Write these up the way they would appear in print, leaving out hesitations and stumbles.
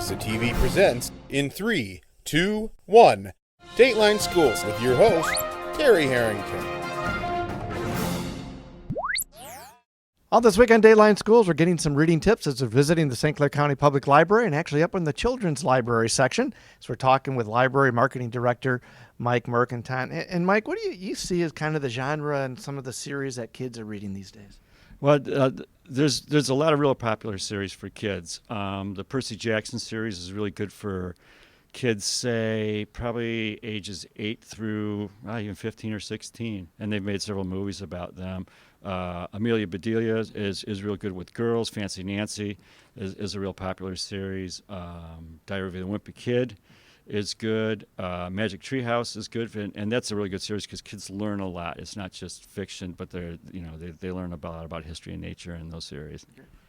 Vista TV presents in 3, 2, 1, Dateline Schools with your host, Terry Harrington. On this week on Dateline Schools, we're getting some reading tips as we're visiting the St. Clair County Public Library and actually up in the Children's Library section. So we're talking with Library Marketing Director Mike Mercantante. And Mike, what do you see as kind of the genre and some of the series that kids are reading these days? Well, there's a lot of real popular series for kids. The Percy Jackson series is really good for kids, say, probably ages 8 through even 15 or 16, and they've made several movies about them. Amelia Bedelia is real good with girls. Fancy Nancy is a real popular series. Diary of the Wimpy Kid is good. Magic Treehouse is good, and that's a really good series because kids learn a lot. It's not just fiction, but they learn about history and nature in those series.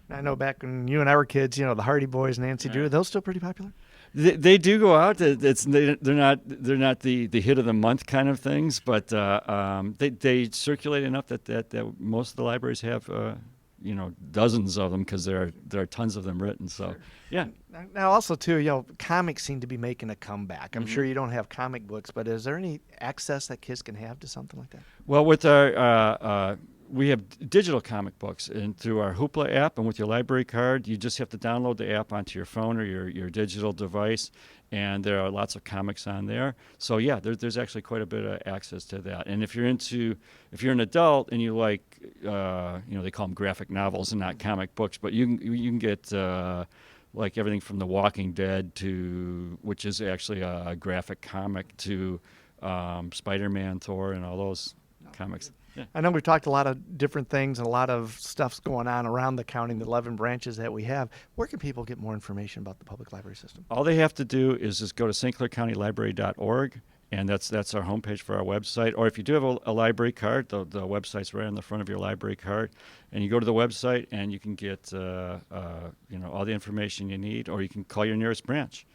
I know back when you and I were kids, the Hardy Boys, Nancy Drew, are those still pretty popular? They do go out. They're not the hit of the month kind of things, but they circulate enough that most of the libraries have dozens of them because there are tons of them written. So yeah. Now also too, comics seem to be making a comeback. I'm sure you don't have comic books, but is there any access that kids can have to something like that? Well, with our we have digital comic books, and through our Hoopla app and with your library card, you just have to download the app onto your phone or your digital device, and there are lots of comics on there. So yeah, there's actually quite a bit of access to that. And if you're an adult and you like, they call them graphic novels and not comic books, but you can get like everything from The Walking Dead which is actually a graphic comic, to Spider-Man, Thor, and all those comics. Yeah. I know we've talked a lot of different things and a lot of stuff's going on around the county, the 11 branches that we have. Where can people get more information about the public library system? All they have to do is just go to stclaircountylibrary.org, and that's our homepage for our website. Or if you do have a library card, the website's right on the front of your library card, and you go to the website and you can get all the information you need, or you can call your nearest branch.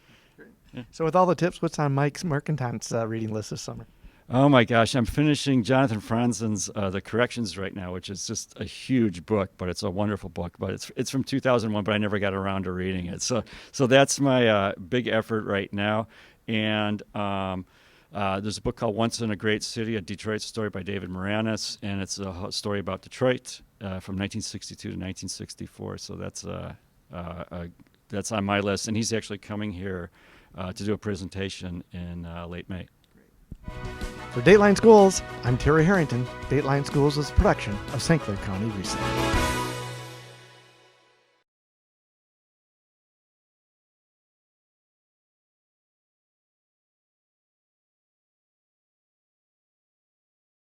Yeah. So with all the tips, what's on Mike's Mercantante's reading list this summer? Oh my gosh, I'm finishing Jonathan Franzen's The Corrections right now, which is just a huge book, but it's a wonderful book. But it's from 2001, but I never got around to reading it. So that's my big effort right now. And there's a book called Once in a Great City, a Detroit story by David Moranis, and it's a story about Detroit from 1962 to 1964. So that's on my list, and he's actually coming here to do a presentation in late May. For Dateline Schools, I'm Terry Harrington. Dateline Schools is a production of St. Clair County Research.